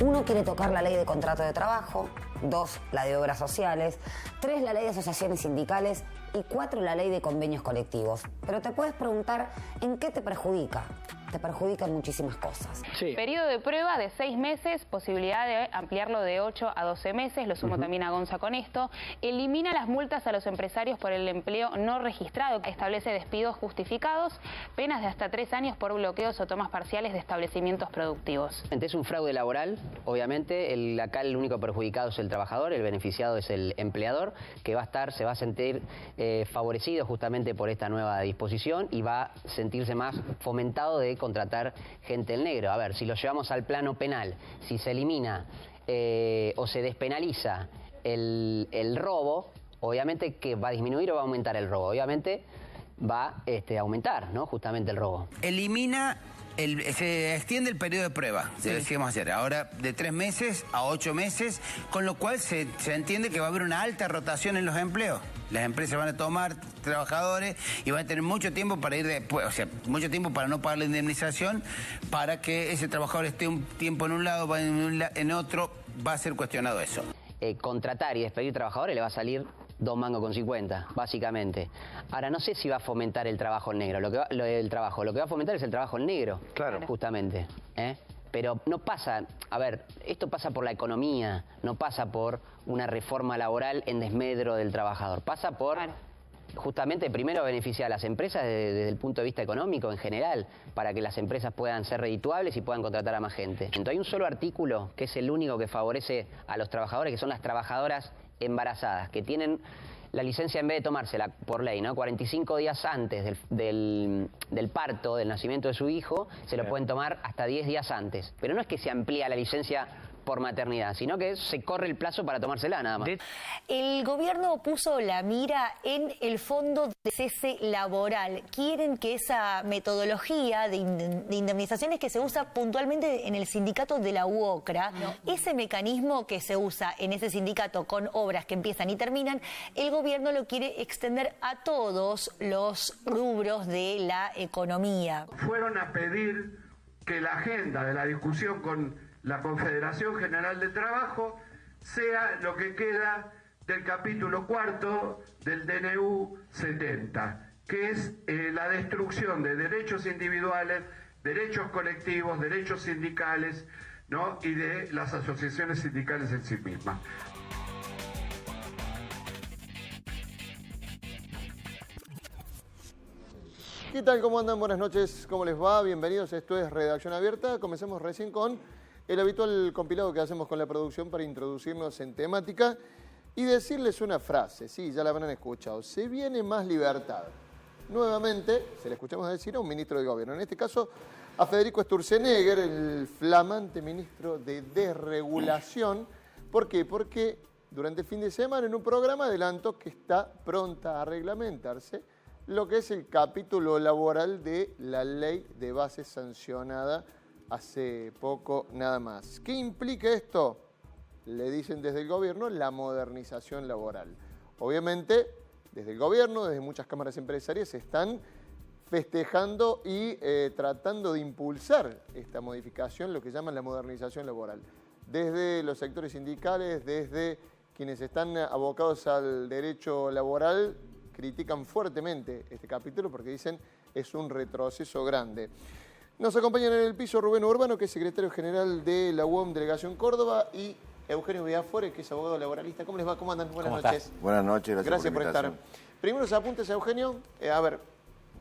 1 quiere tocar la ley de contrato de trabajo, 2 la de obras sociales, 3 la ley de asociaciones sindicales y 4 la ley de convenios colectivos. Pero te puedes preguntar, ¿en qué te perjudica? Te perjudica en muchísimas cosas. Sí. Periodo de prueba de 6 meses, posibilidad de ampliarlo de 8 a 12 meses, lo sumo también a Gonza con esto. Elimina las multas a los empresarios por el empleo no registrado, establece despidos justificados, penas de hasta 3 años por bloqueos o tomas parciales de establecimientos productivos. Es un fraude laboral, obviamente, acá el único perjudicado es el trabajador, el beneficiado es el empleador, que se va a sentir favorecido justamente por esta nueva disposición y va a sentirse más fomentado de contratar gente en negro. A ver, si lo llevamos al plano penal, si se elimina o se despenaliza el robo, obviamente que va a disminuir o va a aumentar el robo. Obviamente va a aumentar, ¿no? Justamente el robo. Se extiende el periodo de prueba, Sí. decíamos ayer, ahora de 3 meses a 8 meses, con lo cual se entiende que va a haber una alta rotación en los empleos. Las empresas van a tomar trabajadores y van a tener mucho tiempo para ir después, o sea, mucho tiempo para no pagar la indemnización, para que ese trabajador esté un tiempo en un lado, en otro, va a ser cuestionado eso. Contratar y despedir trabajadores le va a salir 2 mangos con 50, básicamente. Ahora, no sé si va a fomentar el trabajo en negro. Lo que va a fomentar es el trabajo en negro, Claro. justamente. Pero no pasa, a ver, esto pasa por la economía, no pasa por una reforma laboral en desmedro del trabajador. Pasa por, justamente, primero beneficiar a las empresas desde el punto de vista económico en general, para que las empresas puedan ser redituables y puedan contratar a más gente. Entonces hay un solo artículo que es el único que favorece a los trabajadores, que son las trabajadoras embarazadas, que tienen la licencia, en vez de tomársela por ley, ¿no? 45 días antes del parto, del nacimiento de su hijo, se lo pueden tomar hasta 10 días antes. Pero no es que se amplía la licencia por maternidad, sino que se corre el plazo para tomársela nada más. El gobierno puso la mira en el fondo de cese laboral. Quieren que esa metodología de indemnizaciones que se usa puntualmente en el sindicato de la UOCRA, ese mecanismo que se usa en ese sindicato con obras que empiezan y terminan, el gobierno lo quiere extender a todos los rubros de la economía. Fueron a pedir que la agenda de la discusión con la Confederación General de Trabajo sea lo que queda del capítulo 4 del DNU 70, que es la destrucción de derechos individuales, derechos colectivos, derechos sindicales, ¿no? Y de las asociaciones sindicales en sí mismas. ¿Qué tal? ¿Cómo andan? Buenas noches. ¿Cómo les va? Bienvenidos. Esto es Redacción Abierta. Comencemos recién con el habitual compilado que hacemos con la producción para introducirnos en temática y decirles una frase. Sí, ya la habrán escuchado. Se viene más libertad. Nuevamente, se le escuchamos decir a un ministro de gobierno. En este caso, a Federico Sturzenegger, el flamante ministro de Desregulación. ¿Por qué? Porque durante el fin de semana en un programa adelantó que está pronta a reglamentarse lo que es el capítulo laboral de la ley de bases sancionada hace poco nada más. ¿Qué implica esto? Le dicen desde el gobierno la modernización laboral. Obviamente, desde el gobierno, desde muchas cámaras empresarias, se están festejando y tratando de impulsar esta modificación, lo que llaman la modernización laboral. Desde los sectores sindicales, desde quienes están abocados al derecho laboral, critican fuertemente este capítulo porque dicen es un retroceso grande. Nos acompañan en el piso Rubén Urbano, que es secretario general de la UOM Delegación Córdoba, y Eugenio Villafore, que es abogado laboralista. ¿Cómo les va? ¿Cómo andan? Buenas noches. Estás? Buenas noches, gracias por estar. Primeros apuntes, Eugenio. A ver,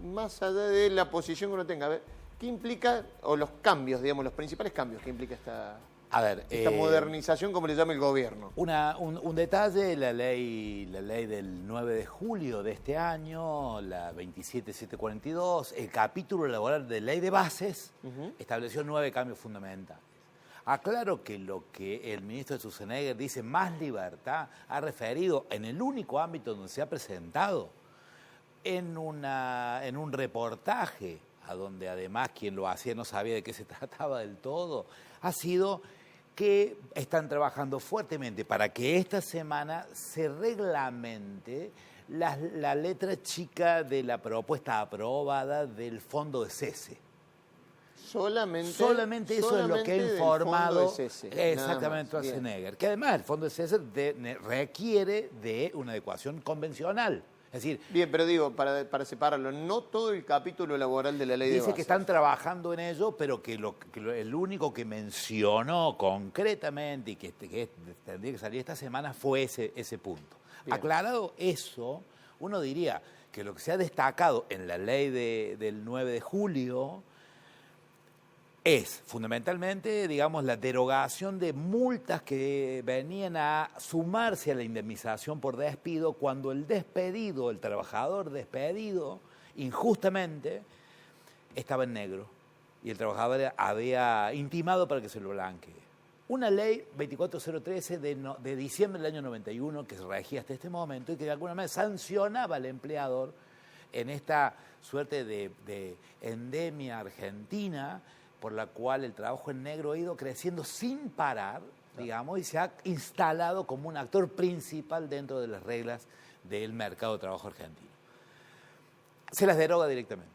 más allá de la posición que uno tenga, a ver, ¿qué implica, o los cambios, digamos, los principales cambios que implica esta modernización, como le llama el gobierno? Un detalle, la ley del 9 de julio de este año, la 27742, el capítulo laboral de ley de bases, estableció 9 cambios fundamentales. Aclaro que lo que el ministro de Sturzenegger dice, más libertad, ha referido en el único ámbito donde se ha presentado, en un reportaje, a donde además quien lo hacía no sabía de qué se trataba del todo, ha sido que están trabajando fuertemente para que esta semana se reglamente la letra chica de la propuesta aprobada del fondo de cese. Solamente eso es lo que ha informado exactamente Schwarzenegger. Que además el fondo de cese requiere de una adecuación convencional. Es decir, bien, pero digo, para separarlo, no todo el capítulo laboral de la ley de bases. Dice que están trabajando en ello, pero que el único que mencionó concretamente y que tendría que salir esta semana fue ese punto. Bien. Aclarado eso, uno diría que lo que se ha destacado en la ley del 9 de julio es fundamentalmente, digamos, la derogación de multas que venían a sumarse a la indemnización por despido cuando el trabajador despedido injustamente, estaba en negro y el trabajador había intimado para que se lo blanquee. Una ley 24013 de diciembre del año 91 que se regía hasta este momento y que de alguna manera sancionaba al empleador en esta suerte de endemia argentina por la cual el trabajo en negro ha ido creciendo sin parar, digamos, y se ha instalado como un actor principal dentro de las reglas del mercado de trabajo argentino. Se las deroga directamente.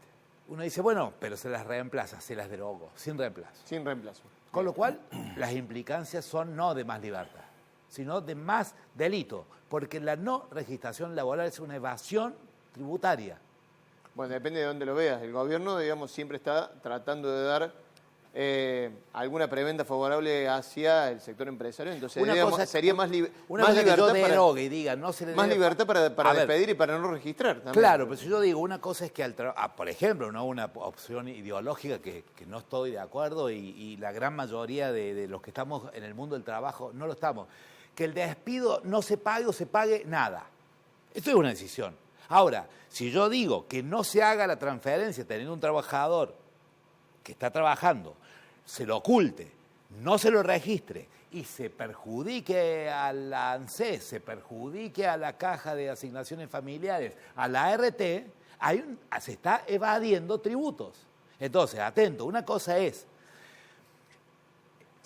Uno dice, bueno, pero se las reemplaza, se las derogó, sin reemplazo. Sin reemplazo. Con lo cual, las implicancias son no de más libertad, sino de más delito, porque la no registración laboral es una evasión tributaria. Bueno, depende de dónde lo veas. El gobierno, digamos, siempre está tratando de dar alguna preventa favorable hacia el sector empresario, entonces digamos, sería más libertad derogue y diga, no se le más libertad para despedir y para no registrar también. Claro, pero si yo digo, una cosa es que por ejemplo, ¿no? Una opción ideológica que no estoy de acuerdo y la gran mayoría de los que estamos en el mundo del trabajo no lo estamos, que el despido no se pague o se pague nada. Esto es una decisión. Ahora, si yo digo que no se haga la transferencia teniendo un trabajador que está trabajando, se lo oculte, no se lo registre y se perjudique a la ANSES, se perjudique a la Caja de Asignaciones Familiares, a la ART, se está evadiendo tributos. Entonces, atento, una cosa es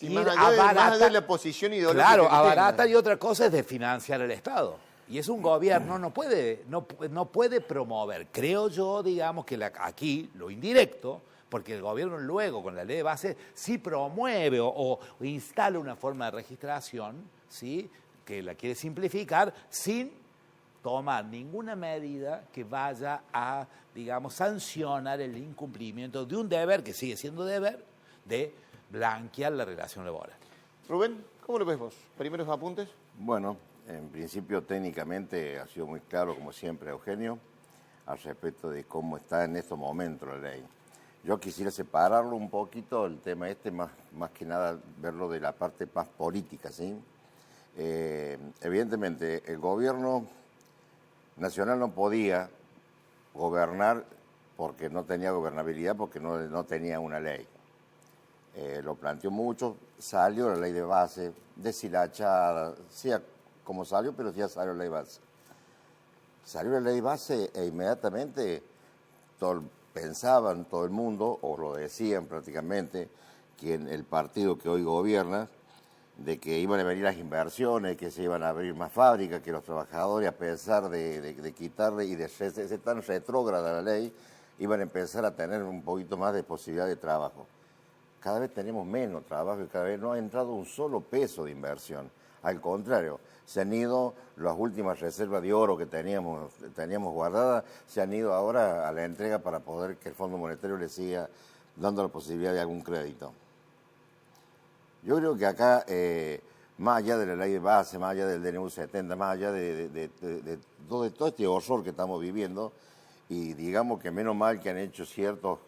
ir más allá de la posición ideológica. Claro, abarata, y otra cosa es de financiar el Estado. Y es un gobierno, no puede promover, creo yo, digamos, que aquí lo indirecto, porque el gobierno luego, con la ley de base, sí promueve o instala una forma de registración, ¿sí?, que la quiere simplificar, sin tomar ninguna medida que vaya a, digamos, sancionar el incumplimiento de un deber, que sigue siendo deber, de blanquear la relación laboral. Rubén, ¿cómo lo ves vos? ¿Primeros apuntes? Bueno, en principio técnicamente ha sido muy claro, como siempre, Eugenio, al respecto de cómo está en estos momentos la ley. Yo quisiera separarlo un poquito, el tema más que nada verlo de la parte más política, ¿sí? Evidentemente, el gobierno nacional no podía gobernar porque no tenía gobernabilidad, porque no tenía una ley. Lo planteó mucho, salió la ley de base, deshilachada, sea como salió, pero ya salió la ley de base. Salió la ley de base e inmediatamente pensaban todo el mundo, o lo decían prácticamente, que en el partido que hoy gobierna, de que iban a venir las inversiones, que se iban a abrir más fábricas, que los trabajadores, a pesar de quitarle y de ser tan retrógrada la ley, iban a empezar a tener un poquito más de posibilidad de trabajo. Cada vez tenemos menos trabajo y cada vez no ha entrado un solo peso de inversión. Al contrario, se han ido las últimas reservas de oro que teníamos guardadas, se han ido ahora a la entrega para poder que el Fondo Monetario le siga dando la posibilidad de algún crédito. Yo creo que acá, más allá de la ley de base, más allá del DNU 70, más allá de todo este horror que estamos viviendo, y digamos que menos mal que han hecho ciertos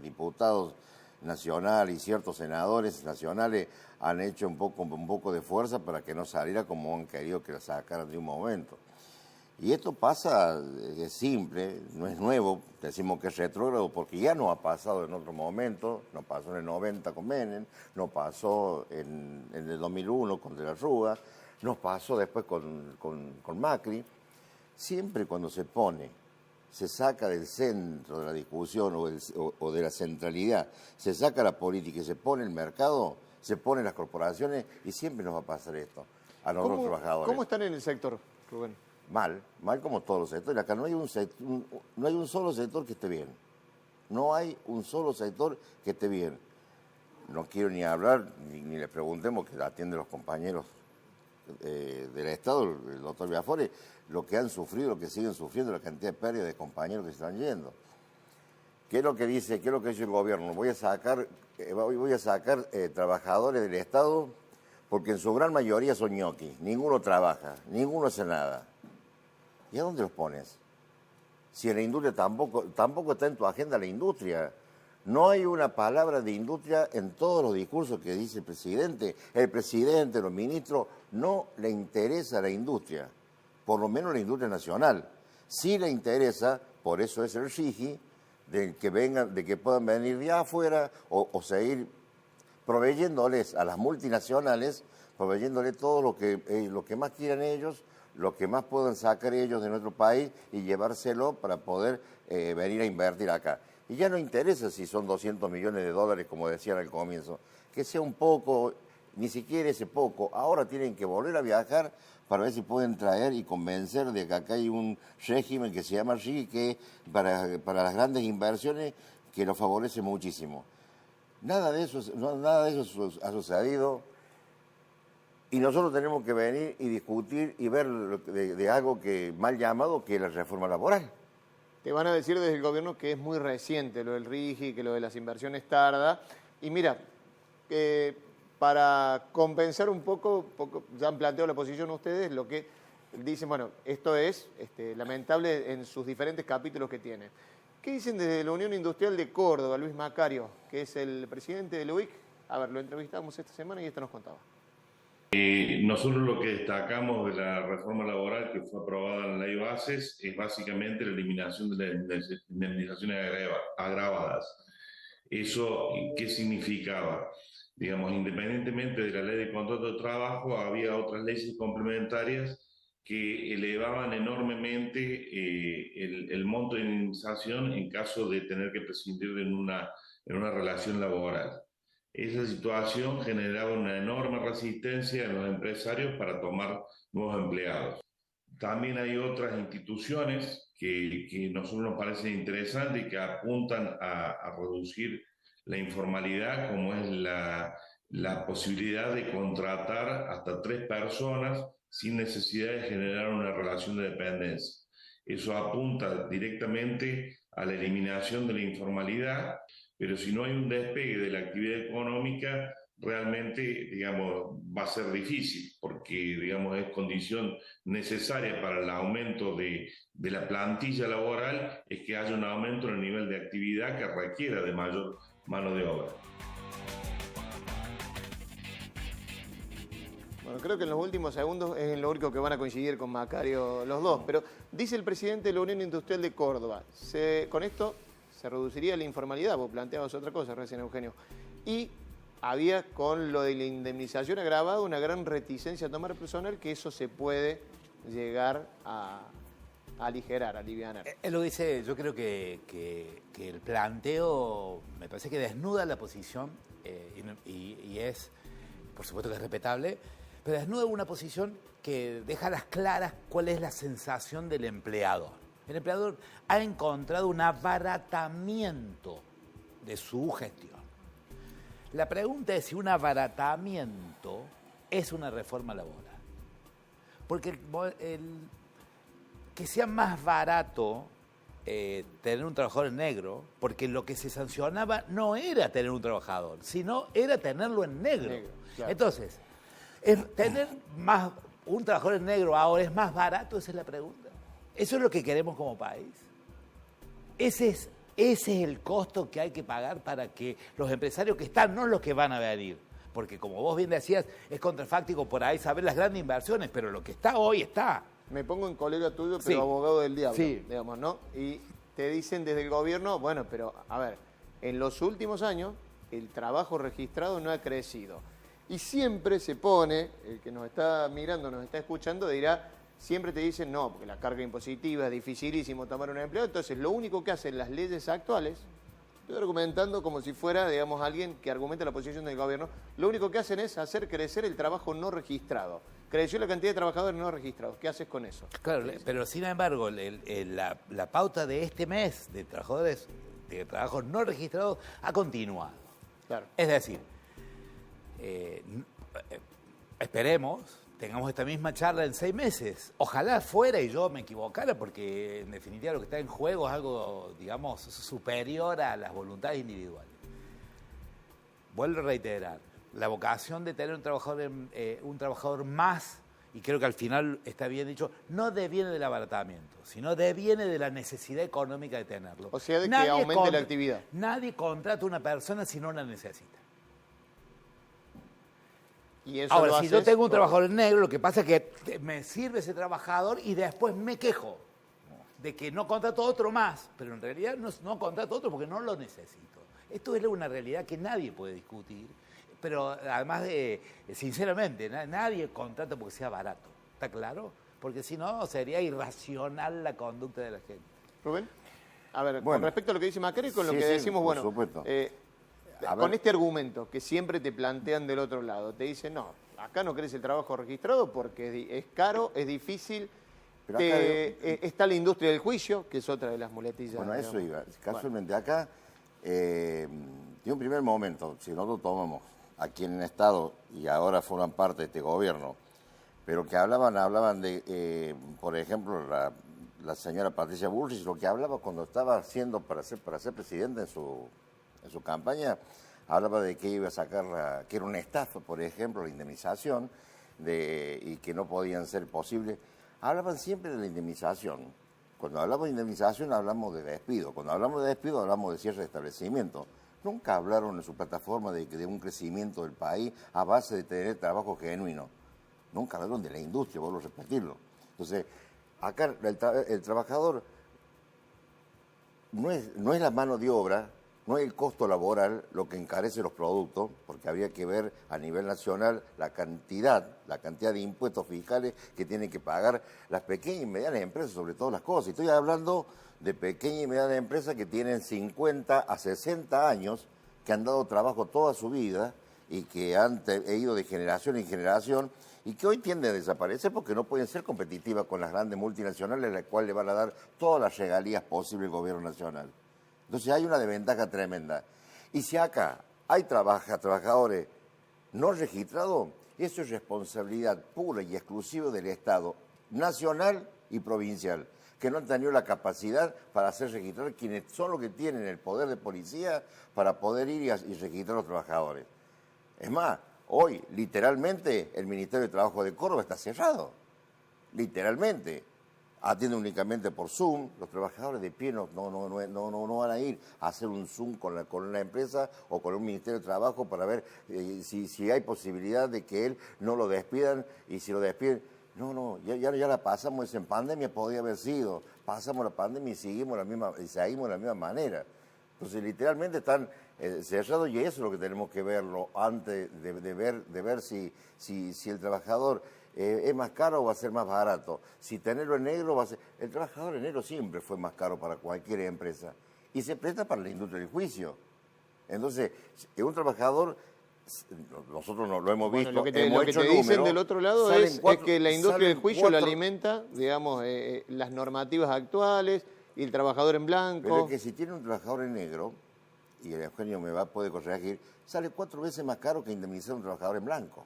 diputados nacionales y ciertos senadores nacionales han hecho un poco de fuerza para que no saliera como han querido que la sacaran de un momento. Y esto pasa, es simple, no es nuevo, decimos que es retrógrado porque ya no ha pasado en otro momento, no pasó en el 90 con Menem, no pasó en el 2001 con De la Rúa, no pasó después con Macri. Siempre cuando se saca del centro de la discusión o de la centralidad, se saca la política y se pone el mercado, se ponen las corporaciones y siempre nos va a pasar esto a nosotros trabajadores. ¿Cómo están en el sector, Rubén? Mal como todos los sectores. Acá no hay un solo sector que esté bien. No hay un solo sector que esté bien. No quiero ni hablar, ni le preguntemos, que atienden los compañeros del Estado, el doctor Biafore, lo que han sufrido, lo que siguen sufriendo, la cantidad de pérdidas de compañeros que se están yendo. ¿Qué es lo que dice, qué es lo que dice el gobierno? Voy a sacar trabajadores del Estado porque en su gran mayoría son ñoquis. Ninguno trabaja, ninguno hace nada. ¿Y a dónde los pones? Si en la industria tampoco está en tu agenda la industria. No hay una palabra de industria en todos los discursos que dice el presidente. El presidente, los ministros, no le interesa la industria, por lo menos la industria nacional. Sí le interesa, por eso es el RIGI, de que puedan venir de afuera o seguir proveyéndoles a las multinacionales, proveyéndoles todo lo que más quieran ellos, lo que más puedan sacar ellos de nuestro país y llevárselo para poder venir a invertir acá. Y ya no interesa si son 200 millones de dólares, como decían al comienzo, que sea un poco, ni siquiera ese poco. Ahora tienen que volver a viajar para ver si pueden traer y convencer de que acá hay un régimen que se llama RIGI, que para las grandes inversiones, que lo favorece muchísimo. Nada de eso ha sucedido. Y nosotros tenemos que venir y discutir y ver de algo que mal llamado, que es la reforma laboral. Te van a decir desde el gobierno que es muy reciente lo del RIGI, que lo de las inversiones tarda. Y mira, para compensar un poco, ya han planteado la posición ustedes, lo que dicen, bueno, esto es lamentable en sus diferentes capítulos que tiene. ¿Qué dicen desde la Unión Industrial de Córdoba, Luis Macario, que es el presidente de la UIC? A ver, lo entrevistamos esta semana y esto nos contaba. Nosotros lo que destacamos de la reforma laboral que fue aprobada en la ley de bases es básicamente la eliminación de las indemnizaciones agravadas. ¿Eso qué significaba? Digamos, independientemente de la ley de contrato de trabajo, había otras leyes complementarias que elevaban enormemente el monto de indemnización en caso de tener que prescindir en una relación laboral. Esa situación generaba una enorme resistencia en los empresarios para tomar nuevos empleados. También hay otras instituciones que a nosotros nos parecen interesantes y que apuntan a reducir la informalidad, como es la posibilidad de contratar hasta 3 personas sin necesidad de generar una relación de dependencia. Eso apunta directamente a la eliminación de la informalidad, pero si no hay un despegue de la actividad económica, realmente, digamos, va a ser difícil, porque, digamos, es condición necesaria para el aumento de la plantilla laboral, es que haya un aumento en el nivel de actividad que requiera de mayor mano de obra. Bueno, creo que en los últimos segundos es en lo único que van a coincidir con Macario los dos, pero dice el presidente de la Unión Industrial de Córdoba, con esto se reduciría la informalidad, vos planteabas otra cosa recién, Eugenio, y había con lo de la indemnización agravada una gran reticencia a tomar personal, que eso se puede llegar a aligerar, a alivianar. Él lo dice, yo creo que el planteo me parece que desnuda la posición y es, por supuesto que es respetable, pero desnuda una posición que deja a las claras cuál es la sensación del empleador. El empleador ha encontrado un abaratamiento de su gestión. La pregunta es si un abaratamiento es una reforma laboral. Porque que sea más barato tener un trabajador en negro, porque lo que se sancionaba no era tener un trabajador, sino era tenerlo en negro. Claro. Entonces, tener un trabajador en negro ahora es más barato, esa es la pregunta. ¿Eso es lo que queremos como país? Ese es el costo que hay que pagar para que los empresarios que están, no los que van a venir. Porque como vos bien decías, es contrafáctico por ahí saber las grandes inversiones, pero lo que está hoy está. Me pongo en colega tuyo, pero sí, abogado del diablo, sí, digamos, ¿no? Y te dicen desde el gobierno, bueno, pero a ver, en los últimos años el trabajo registrado no ha crecido. Y siempre se pone, el que nos está mirando, nos está escuchando, dirá, siempre te dicen, no, porque la carga impositiva es dificilísimo tomar un empleo. Entonces, lo único que hacen las leyes actuales, estoy argumentando como si fuera, digamos, alguien que argumenta la posición del gobierno, lo único que hacen es hacer crecer el trabajo no registrado. Creció la cantidad de trabajadores no registrados. ¿Qué haces con eso? Claro, pero sin embargo, la pauta de este mes de trabajadores de trabajos no registrados ha continuado. Claro. Es decir, esperemos, tengamos esta misma charla en 6 meses. Ojalá fuera y yo me equivocara, porque en definitiva lo que está en juego es algo, digamos, superior a las voluntades individuales. Vuelvo a reiterar, la vocación de tener un trabajador más, y creo que al final está bien dicho, no deviene del abaratamiento, sino deviene de la necesidad económica de tenerlo. O sea, de que aumente la actividad. Nadie contrata a una persona si no la necesita. Y eso ahora, si yo tengo un trabajador negro, lo que pasa es que me sirve ese trabajador y después me quejo de que no contrato otro más, pero en realidad no contrato otro porque no lo necesito. Esto es una realidad que nadie puede discutir. Pero además sinceramente, nadie contrata porque sea barato, ¿está claro? Porque si no, sería irracional la conducta de la gente. Rubén, a ver, bueno, con respecto a lo que dice Macri, con lo que decimos, por bueno, supuesto. con este argumento que siempre te plantean del otro lado, te dicen, no, acá no querés el trabajo registrado porque es caro, es difícil, está la industria del juicio, que es otra de las muletillas. Bueno, digamos. eso iba. Casualmente acá, de un primer momento, si nosotros tomamos a quienes han estado y ahora forman parte de este gobierno, pero que hablaban de, por ejemplo, la señora Patricia Bullrich, lo que hablaba cuando estaba haciendo para ser presidente en su campaña, hablaba de que iba a sacar, que era una estafa, por ejemplo, la indemnización, y que no podían ser posibles. Hablaban siempre de la indemnización. Cuando hablamos de indemnización hablamos de despido. Cuando hablamos de despido hablamos de cierre de establecimiento. Nunca hablaron en su plataforma de un crecimiento del país a base de tener trabajo genuino. Nunca hablaron de la industria, vuelvo a repetirlo. Entonces, acá el trabajador no es la mano de obra, no es el costo laboral lo que encarece los productos, porque habría que ver a nivel nacional la cantidad de impuestos fiscales que tienen que pagar las pequeñas y medianas empresas, sobre todas las cosas. Estoy hablando de pequeñas y medianas empresas que tienen 50 a 60 años, que han dado trabajo toda su vida y que han ido de generación en generación y que hoy tienden a desaparecer porque no pueden ser competitivas con las grandes multinacionales a las cuales le van a dar todas las regalías posibles el gobierno nacional. Entonces hay una desventaja tremenda. Y si acá hay trabajadores no registrados, eso es responsabilidad pura y exclusiva del Estado nacional y provincial, que no han tenido la capacidad para hacer registrar quienes son los que tienen el poder de policía para poder ir y registrar a los trabajadores. Es más, hoy, literalmente, el Ministerio de Trabajo de Córdoba está cerrado. Literalmente. Atiende únicamente por Zoom. Los trabajadores de pie no van a ir a hacer un Zoom con una empresa o con un Ministerio de Trabajo para ver si hay posibilidad de que él no lo despidan, y si lo despiden. No, ya la pasamos, en pandemia podía haber sido. Pasamos la pandemia y seguimos de la misma manera. Entonces, literalmente están cerrados, y eso es lo que tenemos que verlo antes de ver si el trabajador es más caro o va a ser más barato. Si tenerlo en negro va a ser... El trabajador en negro siempre fue más caro para cualquier empresa y se presta para la industria del juicio. Entonces, un trabajador, nosotros no lo hemos visto, lo que te dicen del otro lado es que la industria del juicio lo alimenta, digamos, las normativas actuales y el trabajador en blanco. Pero es que si tiene un trabajador en negro, y el Eugenio puede corregir, sale 4 veces más caro que indemnizar a un trabajador en blanco.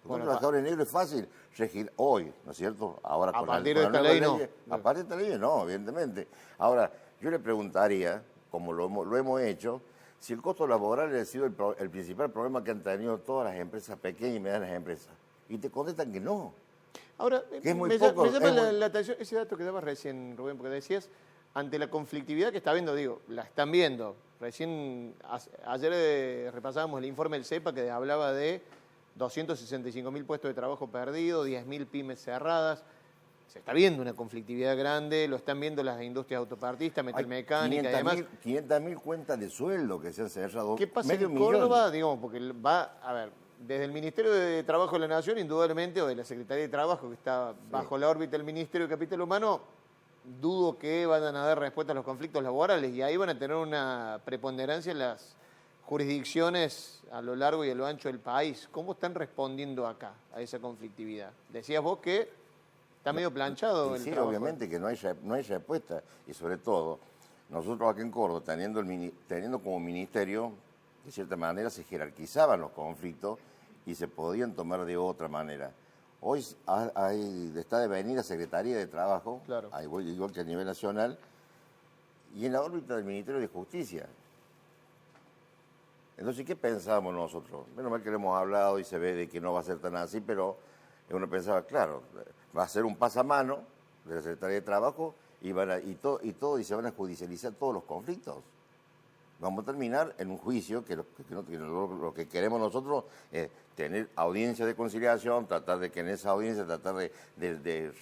Bueno, un trabajador en negro es fácil regir hoy, ¿no es cierto? Ahora, a partir de esta ley no. A partir de esta ley no, evidentemente. Ahora, yo le preguntaría, como lo hemos hecho, si el costo laboral ha sido el principal problema que han tenido todas las empresas, pequeñas y medianas empresas. Y te contestan que no. Ahora, me llama la atención ese dato que dabas recién, Rubén, porque decías, ante la conflictividad que está viendo, la están viendo. Recién, ayer repasábamos el informe del CEPA que hablaba de 265.000 puestos de trabajo perdidos, 10.000 pymes cerradas. Se está viendo una conflictividad grande, lo están viendo las industrias autopartistas, metalmecánica y demás. 500.000 cuentas de sueldo que se han cerrado. ¿Qué pasa en Córdoba? Digamos, porque desde el Ministerio de Trabajo de la Nación, indudablemente, o de la Secretaría de Trabajo, que está bajo la órbita del Ministerio de Capital Humano, dudo que vayan a dar respuesta a los conflictos laborales, y ahí van a tener una preponderancia en las jurisdicciones a lo largo y a lo ancho del país. ¿Cómo están respondiendo acá a esa conflictividad? Decías vos que está medio planchado el sí, trabajo. Obviamente que no hay respuesta, y sobre todo, Nosotros aquí en Córdoba, teniendo como ministerio, de cierta manera se jerarquizaban los conflictos y se podían tomar de otra manera. Hoy está de venir a Secretaría de Trabajo, claro, igual que a nivel nacional, y en la órbita del Ministerio de Justicia. Entonces, ¿qué pensábamos nosotros? Menos mal que lo hemos hablado y se ve de que no va a ser tan así, pero uno pensaba, claro, va a ser un pasamano de la Secretaría de Trabajo y se van a judicializar todos los conflictos. Vamos a terminar en un juicio que lo que queremos nosotros es tener audiencia de conciliación, tratar de que en esa audiencia de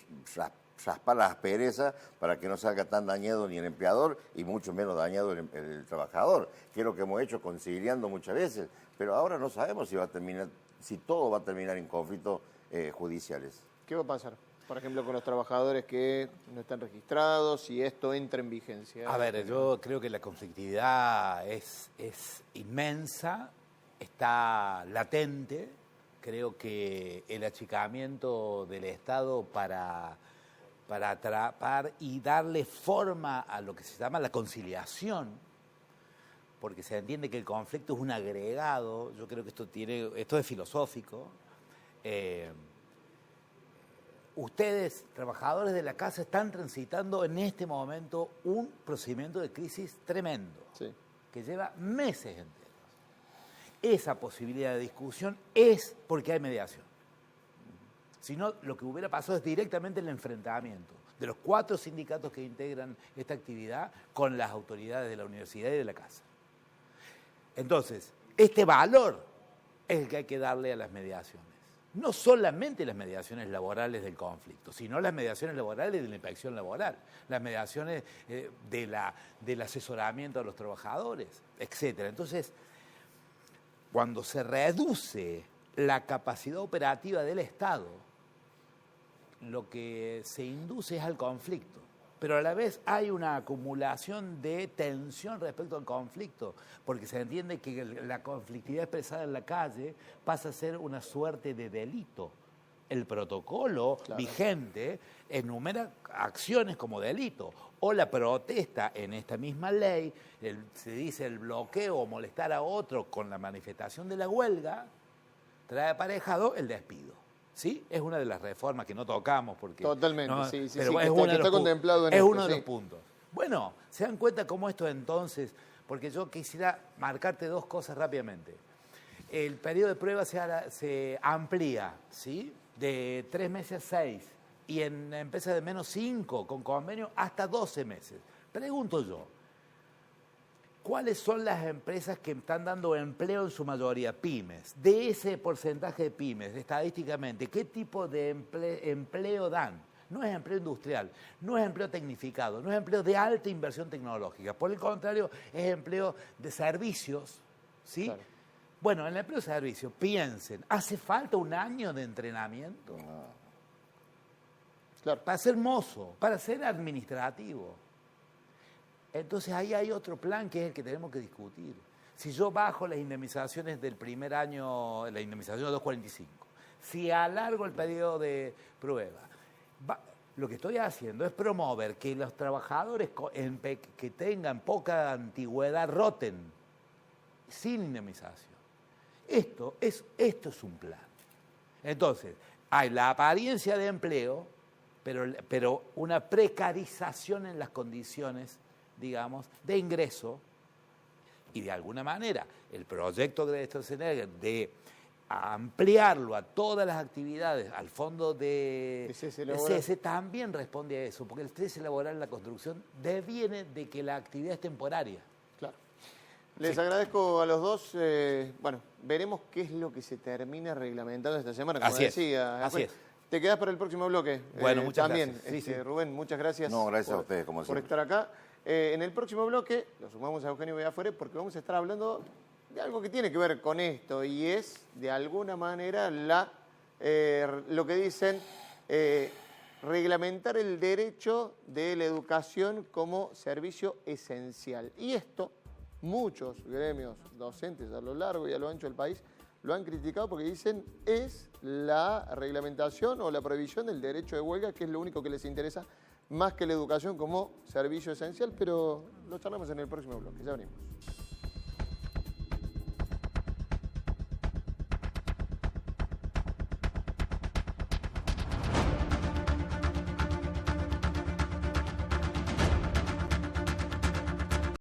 raspar las asperezas para que no salga tan dañado ni el empleador y mucho menos dañado el trabajador, que es lo que hemos hecho conciliando muchas veces, pero ahora no sabemos si todo va a terminar en conflictos judiciales. ¿Qué va a pasar? Por ejemplo, con los trabajadores que no están registrados, si esto entra en vigencia. A ver, yo creo que la conflictividad es inmensa, está latente. Creo que el achicamiento del Estado para atrapar y darle forma a lo que se llama la conciliación, porque se entiende que el conflicto es un agregado. Yo creo que esto es filosófico. Ustedes, trabajadores de la casa, están transitando en este momento un procedimiento de crisis tremendo, sí, que lleva meses enteros. Esa posibilidad de discusión es porque hay mediación. Si no, lo que hubiera pasado es directamente el enfrentamiento de los 4 sindicatos que integran esta actividad con las autoridades de la universidad y de la casa. Entonces, este valor es el que hay que darle a las mediaciones. No solamente las mediaciones laborales del conflicto, sino las mediaciones laborales de la inspección laboral, las mediaciones del asesoramiento a los trabajadores, etc. Entonces, cuando se reduce la capacidad operativa del Estado, lo que se induce es al conflicto. Pero a la vez hay una acumulación de tensión respecto al conflicto, porque se entiende que la conflictividad expresada en la calle pasa a ser una suerte de delito. El protocolo vigente enumera acciones como delito, o la protesta en esta misma ley, se dice el bloqueo o molestar a otro con la manifestación de la huelga, trae aparejado el despido. ¿Sí? Es una de las reformas que no tocamos porque... Totalmente, no, sí, pero que está contemplado en es esto, uno de sí, los puntos. Bueno, ¿se dan cuenta cómo esto entonces? Porque yo quisiera marcarte 2 cosas rápidamente. El periodo de prueba se amplía, ¿sí? De 3 meses a 6 y en empresas de menos 5 con convenio hasta 12 meses. Pregunto yo, ¿cuáles son las empresas que están dando empleo en su mayoría? Pymes. De ese porcentaje de pymes, estadísticamente, ¿qué tipo de empleo dan? No es empleo industrial, no es empleo tecnificado, no es empleo de alta inversión tecnológica. Por el contrario, es empleo de servicios, ¿sí? Claro. Bueno, en el empleo de servicios, piensen, ¿hace falta un año de entrenamiento? No. Claro. Para ser mozo, para ser administrativo. Entonces ahí hay otro plan que es el que tenemos que discutir. Si yo bajo las indemnizaciones del primer año, la indemnización de 245, si alargo el periodo de prueba, lo que estoy haciendo es promover que los trabajadores que tengan poca antigüedad roten sin indemnización. Esto es un plan. Entonces, hay la apariencia de empleo, pero una precarización en las condiciones, digamos, de ingreso, y de alguna manera el proyecto de Stroessner de ampliarlo a todas las actividades, al fondo de cese también responde a eso, porque el cese laboral en la construcción deviene de que la actividad es temporaria. Claro. Les agradezco a los dos. Bueno, veremos qué es lo que se termina reglamentando esta semana, como decía. Así es. Te quedás para el próximo bloque. Bueno, muchas también, gracias. Sí. Rubén, muchas gracias. No, gracias a ustedes, como por estar acá. En el próximo bloque lo sumamos a Eugenio Villafuere porque vamos a estar hablando de algo que tiene que ver con esto y es, de alguna manera, lo que dicen, reglamentar el derecho de la educación como servicio esencial. Y esto, muchos gremios docentes a lo largo y a lo ancho del país lo han criticado porque dicen es la reglamentación o la prohibición del derecho de huelga, que es lo único que les interesa más que la educación como servicio esencial, pero lo charlamos en el próximo bloque. Ya venimos.